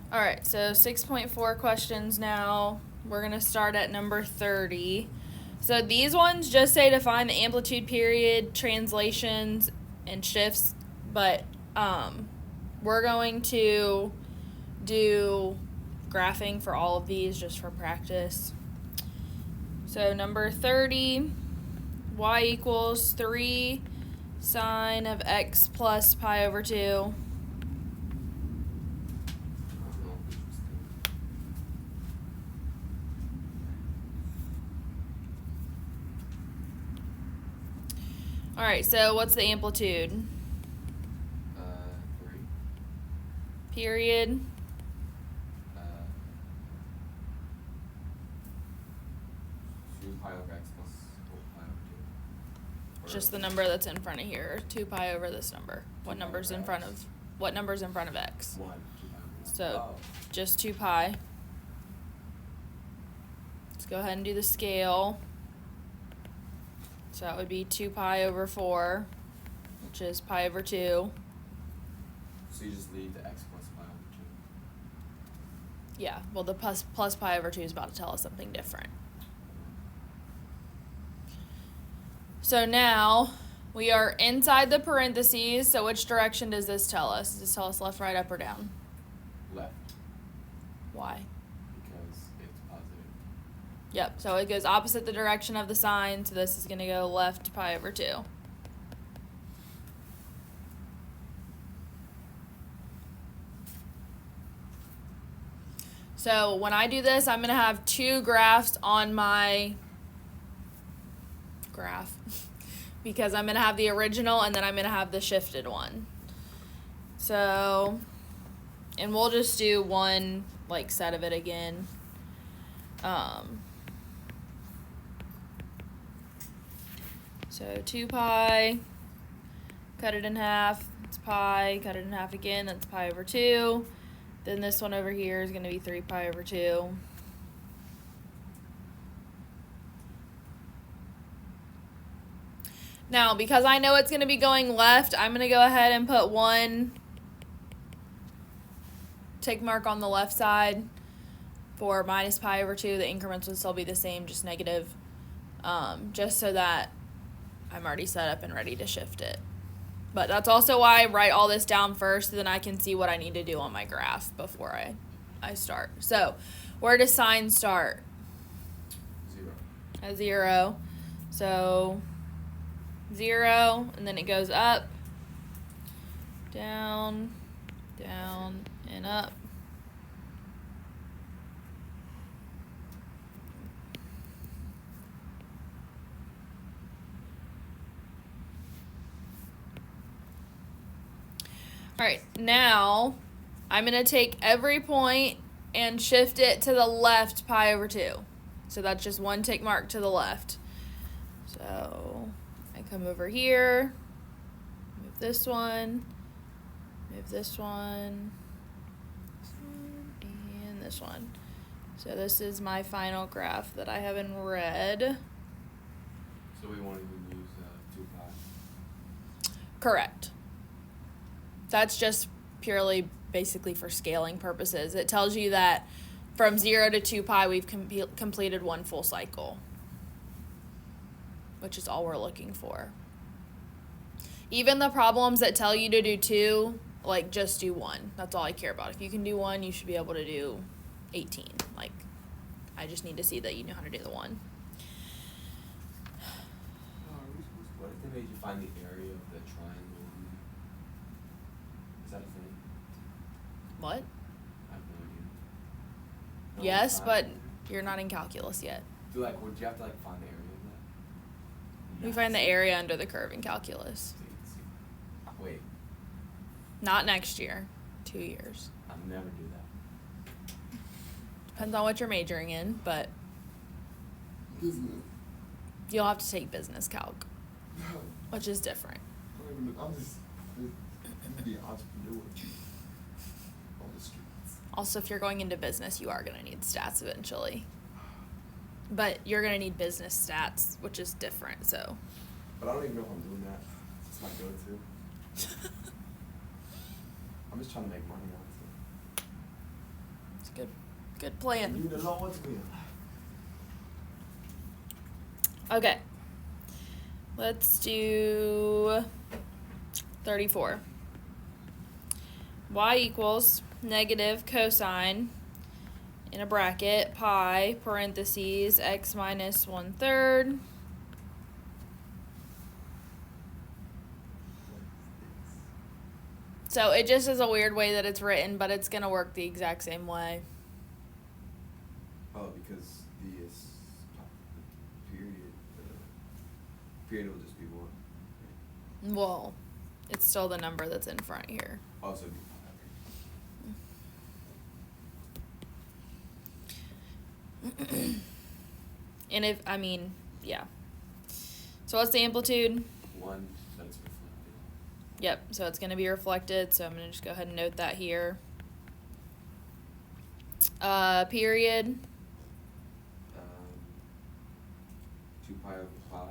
All right, so 6.4 questions now. We're going to start at number 30. So these ones just say to find the amplitude period, translations, and shifts, but we're going to do graphing for all of these just for practice. So number 30, y equals 3 sine of x plus pi over 2. All right, so what's the amplitude? 3. Period. 2 pi over x plus 4 pi over 2. Just the number that's in front of here, 2 pi over this number. What number's in front of x? 1, 2 pi over 1. So just 2 pi. Let's go ahead and do the scale. So that would be 2 pi over 4, which is pi over 2. So you just leave the x plus pi over 2. Yeah, well the plus pi over 2 is about to tell us something different. So now we are inside the parentheses. So which direction does this tell us? Does this tell us left, right, up, or down? Left. Why? Because it's positive. Yep, so it goes opposite the direction of the sign, so this is going to go left pi over 2. So when I do this, I'm going to have two graphs on my graph because I'm going to have the original and then I'm going to have the shifted one. So, and we'll just do one like set of it again. So 2 pi, cut it in half, it's pi, cut it in half again, that's pi over 2. Then this one over here is going to be 3 pi over 2. Now, because I know it's going to be going left, I'm going to go ahead and put one tick mark on the left side for minus pi over 2. The increments would still be the same, just negative, just so that I'm already set up and ready to shift it. But that's also why I write all this down first, so then I can see what I need to do on my graph before I start. So, where does sine start? 0. At 0. So 0, and then it goes up, down, down, and up. All right, now I'm going to take every point and shift it to the left pi over 2. So that's just one tick mark to the left. So I come over here, move this one, and this one. So this is my final graph that I have in red. So we won't even use 2 pi. Correct. That's just purely basically for scaling purposes. It tells you that from 0 to 2 pi we've completed one full cycle, which is all we're looking for. Even the problems that tell you to do 2, like just do 1. That's all I care about. If you can do 1, you should be able to do 18. Like, I just need to see that you know how to do the 1. What if they made you find the area of the triangle? Is that a thing? What? I have no idea. No, Yes, but you're not in calculus yet. Would you have to find the area of that? We find the area under the curve in calculus. Wait. Not next year. 2 years. I'll never do that. Depends on what you're majoring in, but Business. you'll have to take business calc, No. which is different. I'm just be an entrepreneur on the streets. Also, if you're going into business, you are going to need stats eventually. But you're going to need business stats, which is different, so. But I don't even know if I'm doing that. It's my go-to. I'm just trying to make money, honestly. Good You plan. the Lord's will. Okay. Let's do 34. Y equals negative cosine in a bracket pi parentheses x minus 1/3 So it just is a weird way that it's written, but it's going to work the exact same way. Oh, because the period will just be 1. Well, it's still the number that's in front here. Also be And yeah. So what's the amplitude? 1, but it's reflected. Yep, so it's going to be reflected, so I'm going to just go ahead and note that here. Period. 2 pi over pi.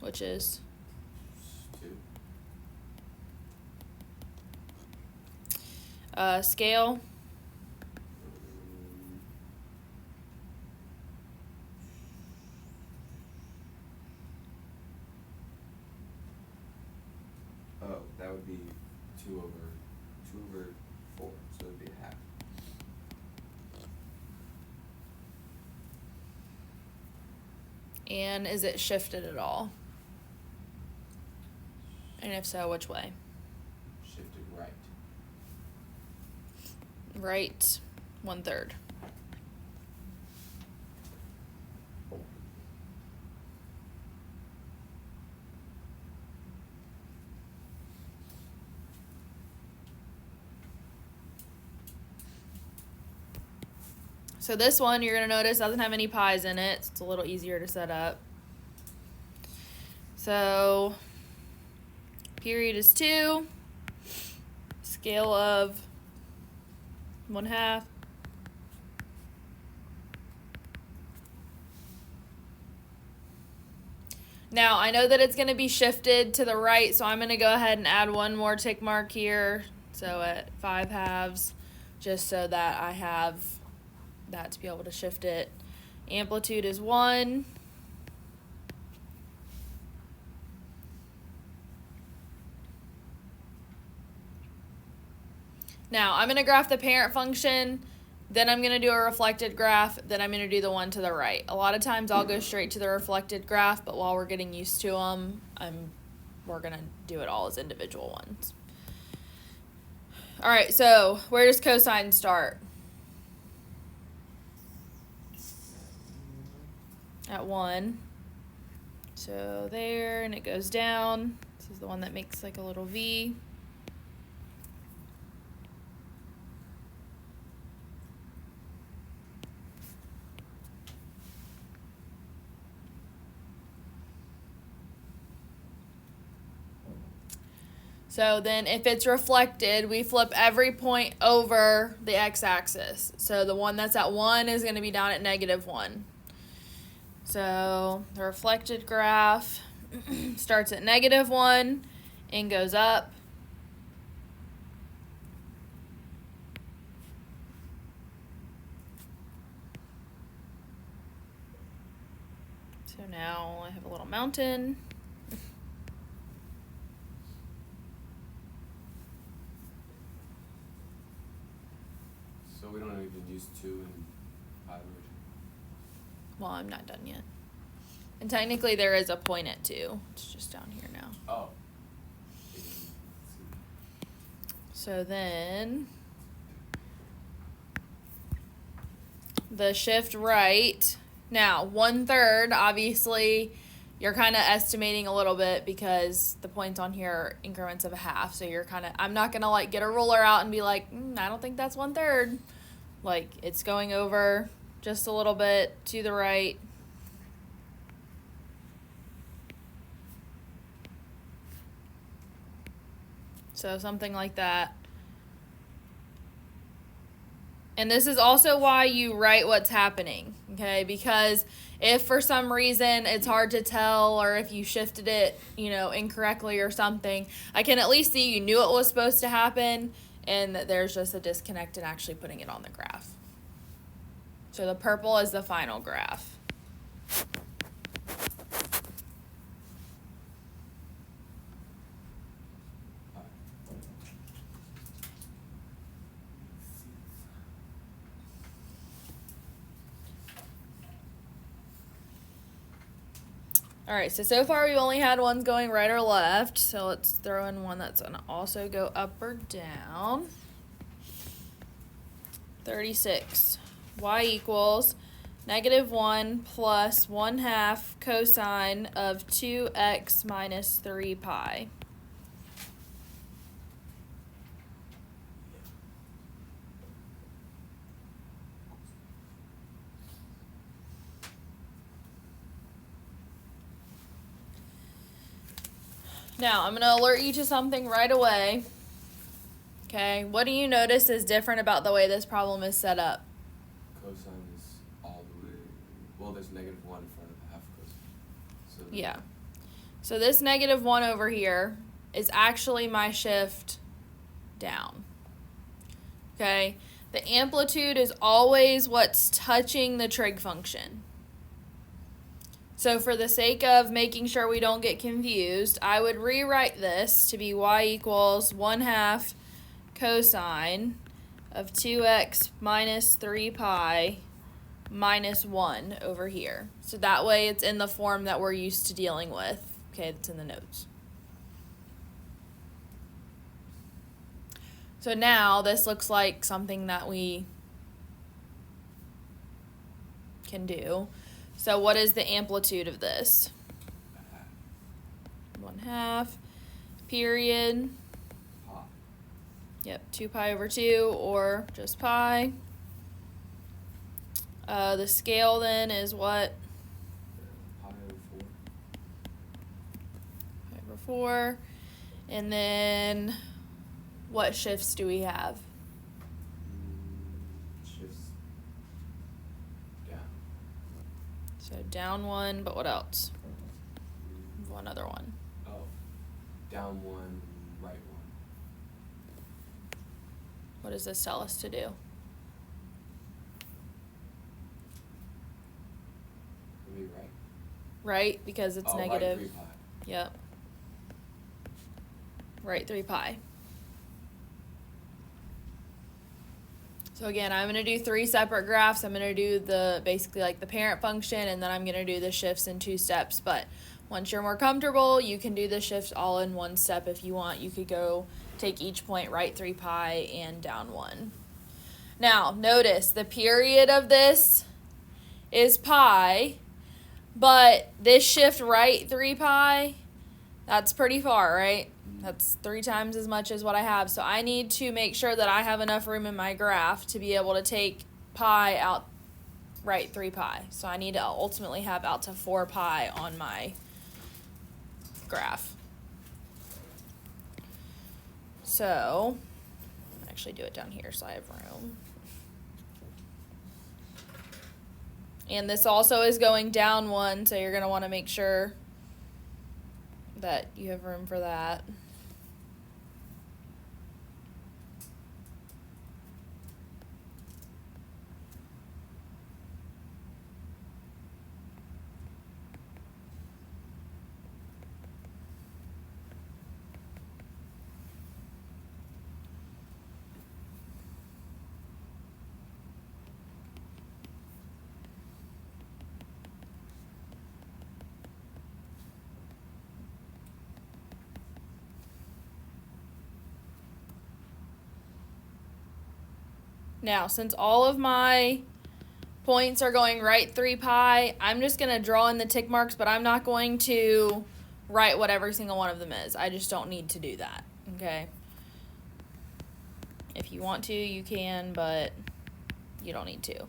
Which is 2. Scale. Oh, that would be 2 over 4, so it'd be a half. And is it shifted at all? And if so, which way? Shifted right. Right 1/3. So this one, you're going to notice, doesn't have any pi's in it. So it's a little easier to set up. So, period is 2. Scale of 1/2. Now, I know that it's going to be shifted to the right, so I'm going to go ahead and add one more tick mark here. So at 5/2, just so that I have that to be able to shift it. Amplitude is 1. Now, I'm going to graph the parent function, then I'm going to do a reflected graph, then I'm going to do the one to the right. A lot of times I'll go straight to the reflected graph, but while we're getting used to them, we're going to do it all as individual ones. All right, so where does cosine start? At 1. So there, and it goes down. This is the one that makes like a little V. So then if it's reflected, we flip every point over the x-axis. So the one that's at 1 is going to be down at -1. So the reflected graph starts at -1 and goes up. So now I have a little mountain. So we don't even use 2 and 5 originally. Well, I'm not done yet. And technically there is a point at 2. It's just down here now. Oh. So then the shift right. Now, 1/3, obviously, you're kind of estimating a little bit because the points on here are increments of a half. So you're kind of, I'm not going to like get a ruler out and be like, I don't think that's 1/3. Like, it's going over just a little bit to the right. So something like that. And this is also why you write what's happening, okay? Because if for some reason it's hard to tell, or if you shifted it, incorrectly or something, I can at least see you knew it was supposed to happen and that there's just a disconnect in actually putting it on the graph. So the purple is the final graph. All right, so far we've only had ones going right or left, so let's throw in one that's going to also go up or down. 36. Y equals -1 plus 1/2 cosine of 2x minus 3 pi. Now, I'm going to alert you to something right away. Okay, what do you notice is different about the way this problem is set up? Cosine is all the way, well, there's -1 in front of half cosine. So Yeah. So this -1 over here is actually my shift down. Okay, the amplitude is always what's touching the trig function. So for the sake of making sure we don't get confused, I would rewrite this to be y equals 1/2 cosine of 2x minus 3 pi minus 1 over here. So that way it's in the form that we're used to dealing with. Okay, it's in the notes. So now this looks like something that we can do. So what is the amplitude of this? 1/2 period. pi. Yep, 2 pi over 2 or just pi. The scale then is what? Pi over 4. Pi over 4. And then what shifts do we have? Shifts down. So down 1, but what else? One other one. Oh, down 1, right 1. What does this tell us to do? Maybe right. Right, because it's negative. Right 3 pi. Yep. Right 3 pi. So again, I'm going to do 3 separate graphs. I'm going to do basically like the parent function, and then I'm going to do the shifts in 2 steps. But once you're more comfortable, you can do the shifts all in 1 step if you want. You could go take each point right 3 pi and down 1. Now, notice the period of this is pi, but this shift right 3 pi, that's pretty far, right? That's 3 times as much as what I have. So I need to make sure that I have enough room in my graph to be able to take pi out right 3 pi. So I need to ultimately have out to 4 pi on my graph. So actually do it down here so I have room. And this also is going down 1, so you're going to want to make sure that you have room for that. Now, since all of my points are going right 3 pi, I'm just going to draw in the tick marks, but I'm not going to write what every single one of them is. I just don't need to do that, okay? If you want to, you can, but you don't need to.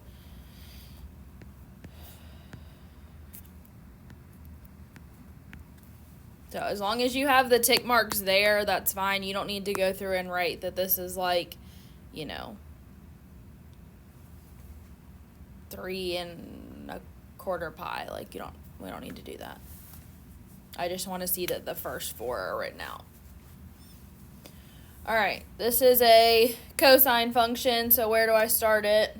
So as long as you have the tick marks there, that's fine. You don't need to go through and write that this is like, 3 1/4 pi. Like we don't need to do that. I just want to see that the first 4 are written out. All right, this is a cosine function, so where do I start it?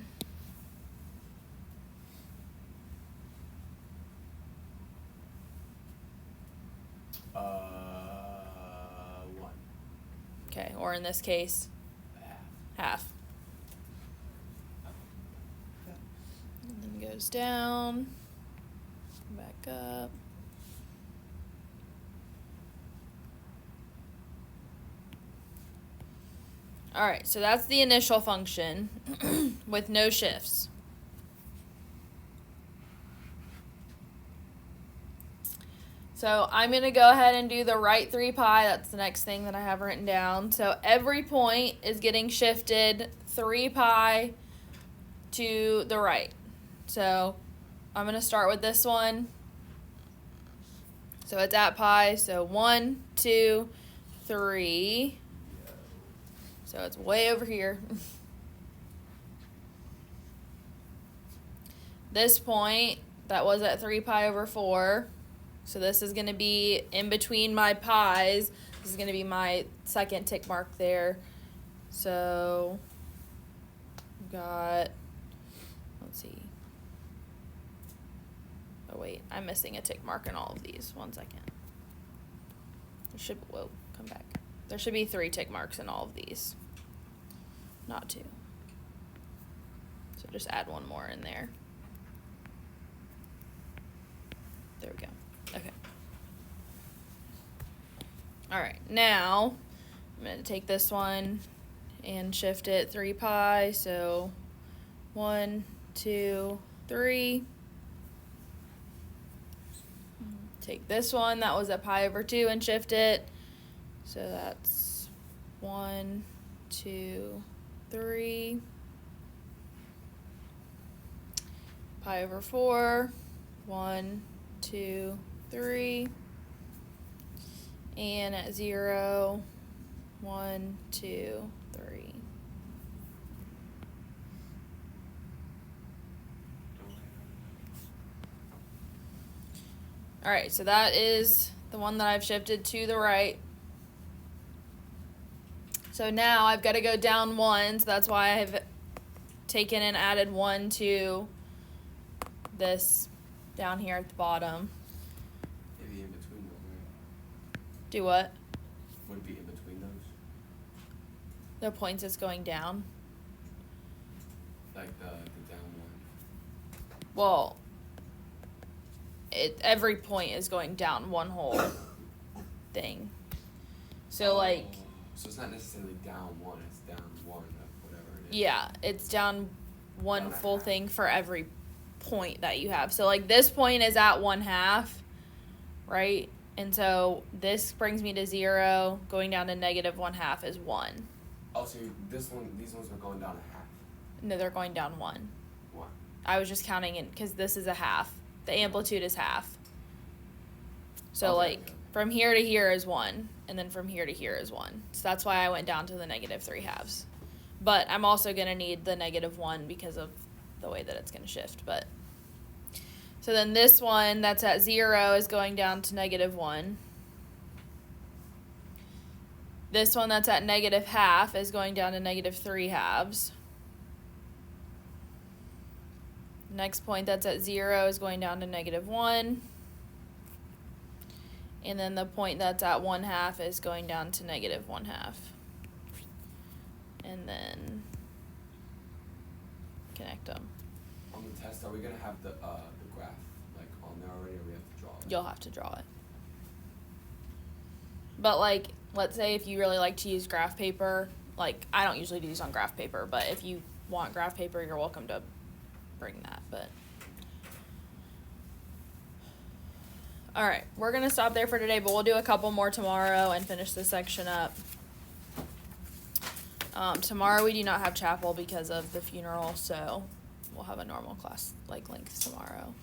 Okay, or in this case, half. And then goes down, back up. All right, so that's the initial function with no shifts. So I'm going to go ahead and do the right 3 pi. That's the next thing that I have written down. So every point is getting shifted 3 pi to the right. So I'm going to start with this one. So it's at pi. So 1, 2, 3. So it's way over here. This point, that was at 3 pi over 4. So this is going to be in between my pi's. This is going to be my second tick mark there. So we've got, let's see. Oh wait, I'm missing a tick mark in all of these. 1 second. There should, whoa, come back. There should be 3 tick marks in all of these. Not 2. So just add 1 more in there. There we go. Okay. Alright, now I'm going to take this one and shift it 3 pi. So 1, 2, 3. Take this one that was at pi over 2 and shift it. So that's 1, 2, 3. Pi over 4. 1, 2, 3. And at 0, 1, 2, 3. All right, so that is the one that I've shifted to the right. So now I've got to go down 1, so that's why I've taken and added 1 to this down here at the bottom. Maybe in between those, right? Do what? Would it be in between those? The points is going down. Like the down one? Well, every point is going down one whole thing. So like. So it's not necessarily down 1, it's down 1 of whatever it is. Yeah, it's down one Down a full half. thing for every point that you have. So like this point is at 1/2, right? And so this brings me to 0. Going down to negative 1/2 is 1. Oh, so these ones are going down a half. No, they're going down 1. 1. I was just counting it because this is a half. The amplitude is half. So Okay, like okay. from here to here is 1, and then from here to here is 1. So that's why I went down to the negative 3/2. But I'm also going to need the negative 1 because of the way that it's going to shift. But so then this one that's at 0 is going down to negative 1. This one that's at negative 1/2 is going down to negative 3/2. Next point that's at 0 is going down to negative 1. And then the point that's at 1/2 is going down to negative 1/2. And then connect them. On the test, are we gonna have the graph like on there already, or we have to draw it? You'll have to draw it. But like, let's say if you really like to use graph paper, like I don't usually do these on graph paper, but if you want graph paper, you're welcome to bring that. But all right, we're gonna stop there for today, but we'll do a couple more tomorrow and finish this section up. Tomorrow we do not have chapel because of the funeral, so we'll have a normal class like length tomorrow.